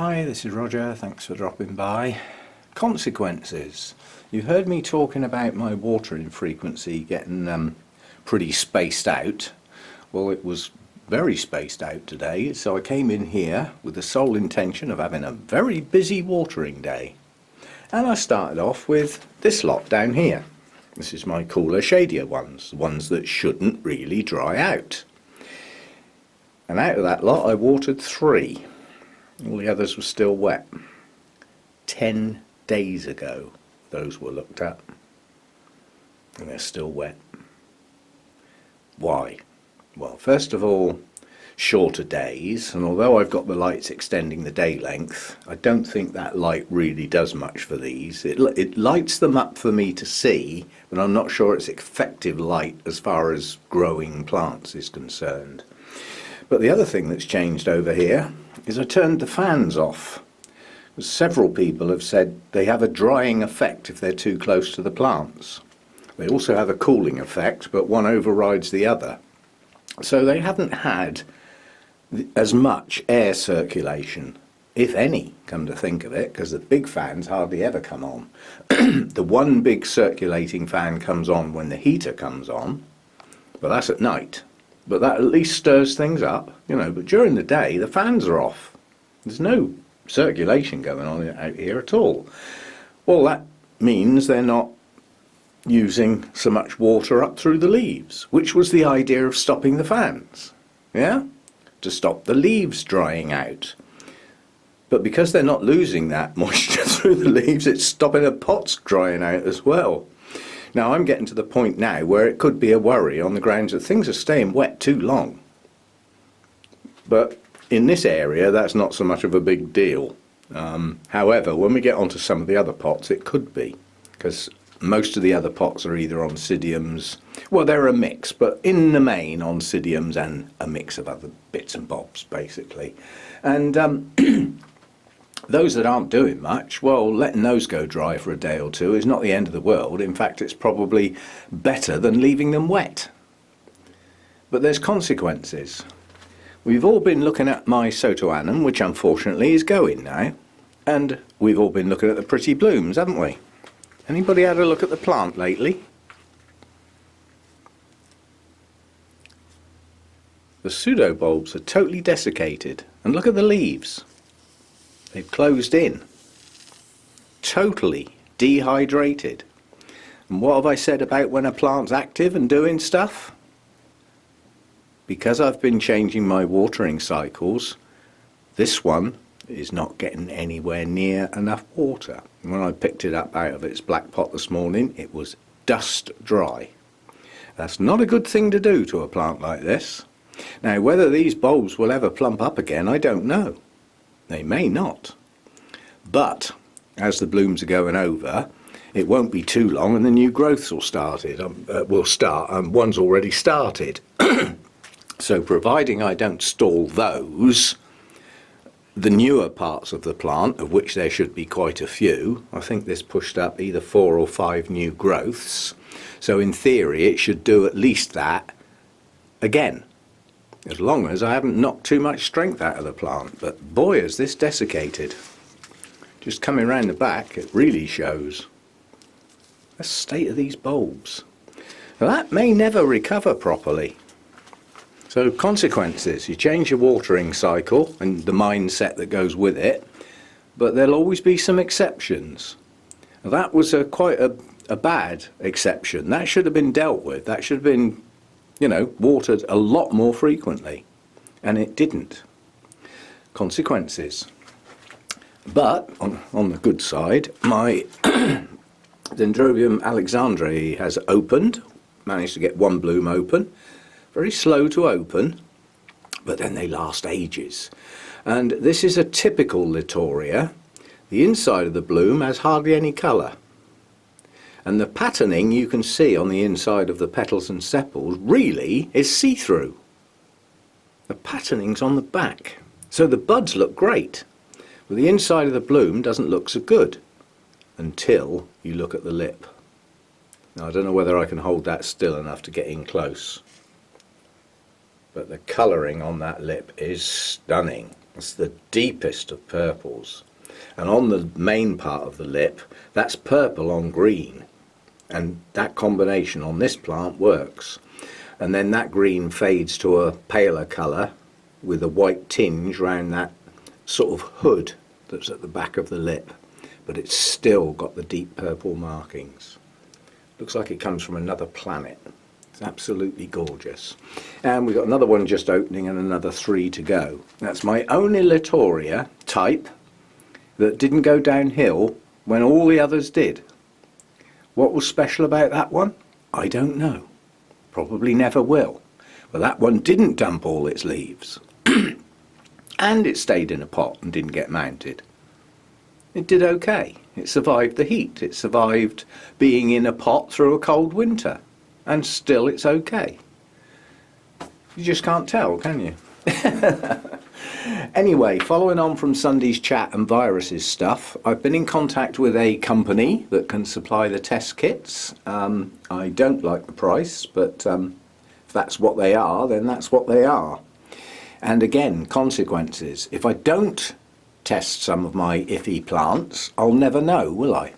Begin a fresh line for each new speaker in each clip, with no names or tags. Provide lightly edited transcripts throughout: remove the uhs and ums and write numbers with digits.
Hi, this is Roger, thanks for dropping by. Consequences. You heard me talking about my watering frequency getting pretty spaced out. Well, it was very spaced out today, so I came in here with the sole intention of having a very busy watering day. And I started off with this lot down here. This is my cooler, shadier ones, the ones that shouldn't really dry out. And out of that lot I watered 3. All the others were still wet. 10 days ago those were looked at. And they're still wet. Why? Well, first of all, shorter days, and although I've got the lights extending the day length, I don't think that light really does much for these. It lights them up for me to see, but I'm not sure it's effective light as far as growing plants is concerned. But the other thing that's changed over here is I turned the fans off. Several people have said they have a drying effect if they're too close to the plants. They also have a cooling effect, but one overrides the other. So they haven't had as much air circulation, if any, come to think of it, because the big fans hardly ever come on. The one big circulating fan comes on when the heater comes on, but that's at night. But that at least stirs things up, you know, but during the day the fans are off. There's no circulation going on out here at all. Well, that means they're not using so much water up through the leaves, which was the idea of stopping the fans, yeah? To stop the leaves drying out. But because they're not losing that moisture through the leaves, it's stopping the pots drying out as well. Now I'm getting to the point now where it could be a worry on the grounds that things are staying wet too long. But in this area that's not so much of a big deal. However, when we get onto some of the other pots it could be, because most of the other pots are either oncidiums, well they're a mix, but in the main oncidiums and a mix of other bits and bobs basically. And those that aren't doing much, well, letting those go dry for a day or two is not the end of the world. In fact, it's probably better than leaving them wet. But there's consequences. We've all been looking at my Sotoanum, which unfortunately is going now, and we've all been looking at the pretty blooms, haven't we? Anybody had a look at the plant lately? The pseudobulbs are totally desiccated, and look at the leaves. They've closed in, totally dehydrated. And what have I said about when a plant's active and doing stuff? Because I've been changing my watering cycles, this one is not getting anywhere near enough water. And when I picked it up out of its black pot this morning, it was dust dry. That's not a good thing to do to a plant like this. Now, whether these bulbs will ever plump up again, I don't know. They may not, but as the blooms are going over, it won't be too long and the new growths will start. One's already started. So providing I don't stall those, the newer parts of the plant, of which there should be quite a few, I think this pushed up either 4 or 5 new growths, so in theory it should do at least that again. As long as I haven't knocked too much strength out of the plant. But boy, is this desiccated. Just coming round the back, it really shows. The state of these bulbs. Now, that may never recover properly. So consequences, you change your watering cycle and the mindset that goes with it, but there'll always be some exceptions. Now, that was quite a bad exception. That should have been dealt with. That should have been, you know, watered a lot more frequently, and it didn't. Consequences. But on the good side, my Dendrobium alexandrae has opened, managed to get one bloom open, very slow to open, but then they last ages. And this is a typical Litoria. The inside of the bloom has hardly any colour. And the patterning you can see on the inside of the petals and sepals really is see-through. The patterning's on the back. So the buds look great, but the inside of the bloom doesn't look so good until you look at the lip. Now I don't know whether I can hold that still enough to get in close, but the colouring on that lip is stunning. It's the deepest of purples. And on the main part of the lip, that's purple on green. And that combination on this plant works. And then that green fades to a paler colour with a white tinge round that sort of hood that's at the back of the lip. But it's still got the deep purple markings. Looks like it comes from another planet. It's absolutely gorgeous. And we've got another one just opening and another 3 to go. That's my only Latoria type that didn't go downhill when all the others did. What was special about that one? I don't know. Probably never will. But that one didn't dump all its leaves. And it stayed in a pot and didn't get mounted. It did okay. It survived the heat. It survived being in a pot through a cold winter. And still it's okay. You just can't tell, can you? Anyway, following on from Sunday's chat and viruses stuff, I've been in contact with a company that can supply the test kits. I don't like the price, but if that's what they are, then that's what they are. And again, consequences. If I don't test some of my iffy plants, I'll never know, will I?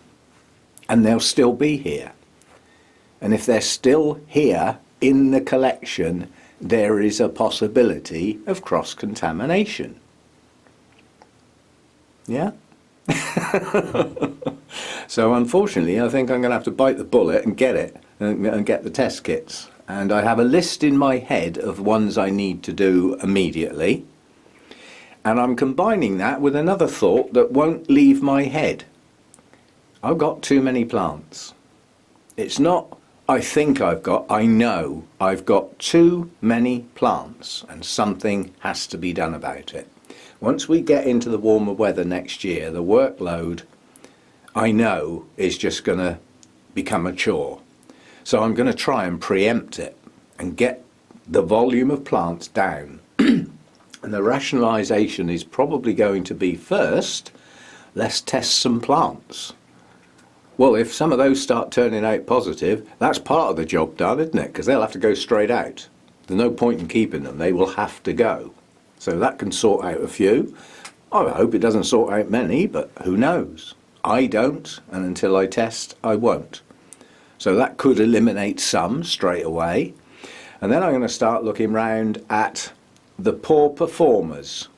And they'll still be here. And if they're still here in the collection, there is a possibility of cross-contamination. Yeah? So unfortunately, I think I'm going to have to bite the bullet and get it, and get the test kits. And I have a list in my head of ones I need to do immediately. And I'm combining that with another thought that won't leave my head. I've got too many plants. It's not I know I've got too many plants and something has to be done about it. Once we get into the warmer weather next year, the workload, I know, is just going to become a chore. So I'm going to try and preempt it and get the volume of plants down. And the rationalisation is probably going to be, first, let's test some plants. Well, if some of those start turning out positive, that's part of the job done, isn't it? Because they'll have to go straight out. There's no point in keeping them. They will have to go. So that can sort out a few. I hope it doesn't sort out many, but who knows? I don't, and until I test, I won't. So that could eliminate some straight away. And then I'm going to start looking round at the poor performers,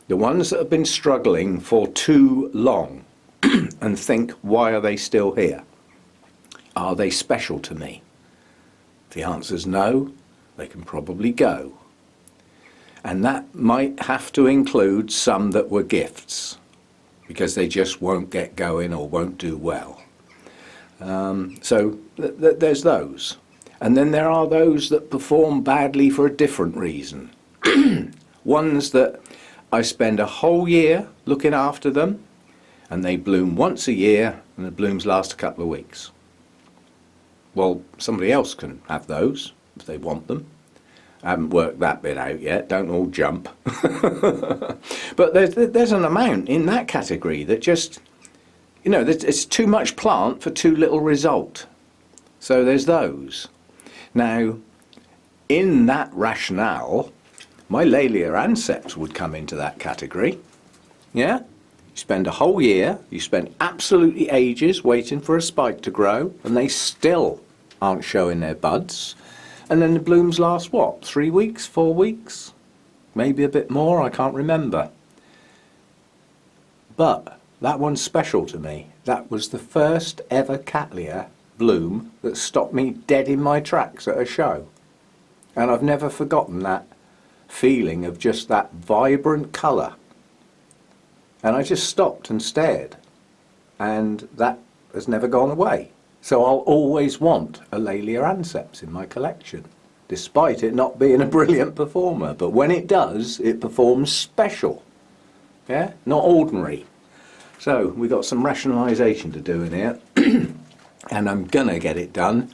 the ones that have been struggling for too long. And think, why are they still here? Are they special to me? If the answer's no, they can probably go. And that might have to include some that were gifts, because they just won't get going or won't do well. So there's those. And then there are those that perform badly for a different reason. Ones that I spend a whole year looking after them, and they bloom once a year, and the blooms last a couple of weeks. Well, somebody else can have those if they want them. I haven't worked that bit out yet, don't all jump. But there's an amount in that category that just, you know, it's too much plant for too little result. So there's those. Now, in that rationale, my Laelia anceps would come into that category. Yeah? You spend a whole year, you spend absolutely ages waiting for a spike to grow, and they still aren't showing their buds. And then the blooms last, what, 3 weeks, 4 weeks? Maybe a bit more, I can't remember. But that one's special to me. That was the first ever Cattleya bloom that stopped me dead in my tracks at a show. And I've never forgotten that feeling of just that vibrant colour. And I just stopped and stared, and that has never gone away. So I'll always want a Laelia anceps in my collection, despite it not being a brilliant performer. But when it does, it performs special, yeah, not ordinary. So we've got some rationalisation to do in here, and I'm gonna get it done.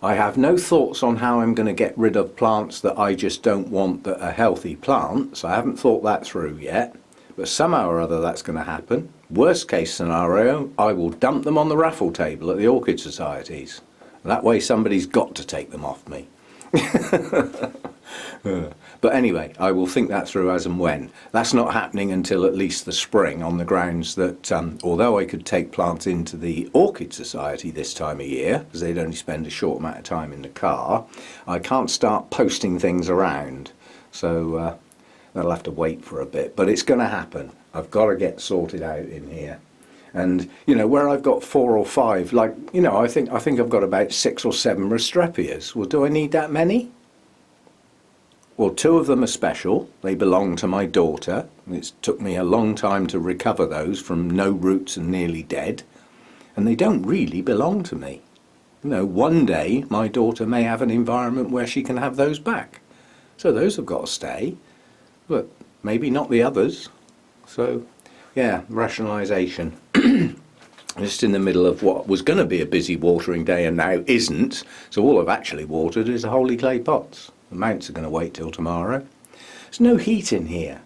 I have no thoughts on how I'm going to get rid of plants that I just don't want that are healthy plants. I haven't thought that through yet. But somehow or other that's going to happen. Worst case scenario, I will dump them on the raffle table at the Orchid Societies. That way somebody's got to take them off me. But anyway, I will think that through as and when. That's not happening until at least the spring, on the grounds that although I could take plants into the Orchid Society this time of year, because they'd only spend a short amount of time in the car, I can't start posting things around. So that'll have to wait for a bit. But it's going to happen. I've got to get sorted out in here. And, you know, where I've got 4 or 5, like, you know, I think I've got about 6 or 7 Restrepias. Well, do I need that many? Well, 2 of them are special. They belong to my daughter. It took me a long time to recover those from no roots and nearly dead. And they don't really belong to me. You know, one day my daughter may have an environment where she can have those back. So those have got to stay, but maybe not the others. So, yeah, rationalisation. Just in the middle of what was going to be a busy watering day and now isn't. So all I've actually watered is the holy clay pots. The mounts are going to wait till tomorrow. There's no heat in here.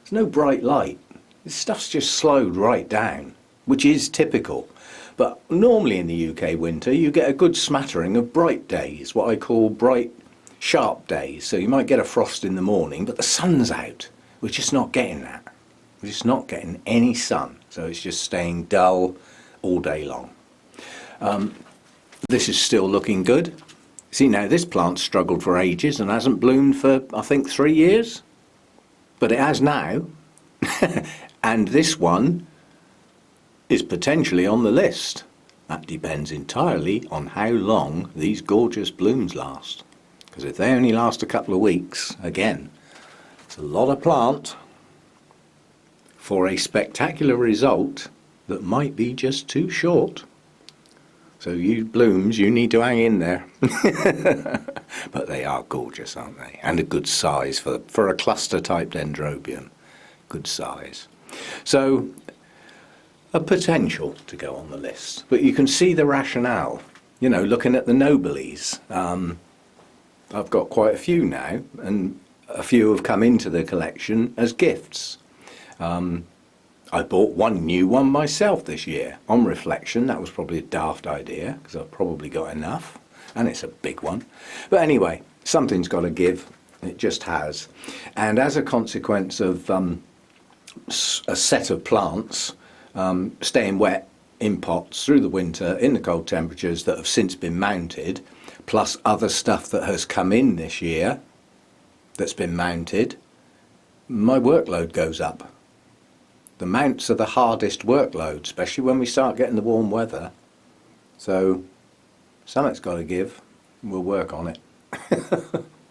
There's no bright light. This stuff's just slowed right down, which is typical. But normally in the UK winter you get a good smattering of bright days, what I call bright, sharp days. So you might get a frost in the morning, but the sun's out. We're just not getting that. We're just not getting any sun. So it's just staying dull all day long. This is still looking good. See, now this plant struggled for ages and hasn't bloomed for, I think, 3 years. But it has now. And this one is potentially on the list. That depends entirely on how long these gorgeous blooms last. Because if they only last a couple of weeks, again, it's a lot of plant for a spectacular result that might be just too short. So you blooms, you need to hang in there. But they are gorgeous, aren't they? And a good size for a cluster type dendrobium. Good size. So a potential to go on the list. But you can see the rationale. You know, looking at the Nobiles. I've got quite a few now, and a few have come into the collection as gifts. I bought one new one myself this year. On reflection, that was probably a daft idea, because I've probably got enough, and it's a big one. But anyway, something's got to give. It just has. And as a consequence of a set of plants staying wet in pots through the winter in the cold temperatures that have since been mounted, plus other stuff that has come in this year that's been mounted, my workload goes up. The mounts are the hardest workload, especially when we start getting the warm weather. So something's got to give. We'll work on it.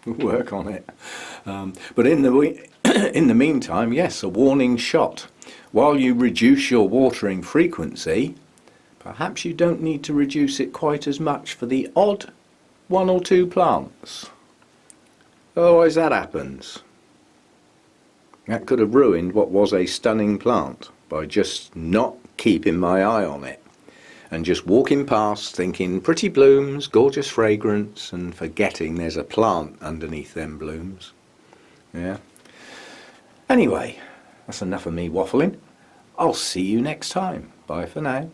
We'll work on it. But in the meantime, yes, a warning shot. While you reduce your watering frequency, perhaps you don't need to reduce it quite as much for the odd 1 or 2 plants. Otherwise that happens. That could have ruined what was a stunning plant by just not keeping my eye on it and just walking past thinking pretty blooms, gorgeous fragrance, and forgetting there's a plant underneath them blooms. Yeah. Anyway, that's enough of me waffling. I'll see you next time. Bye for now.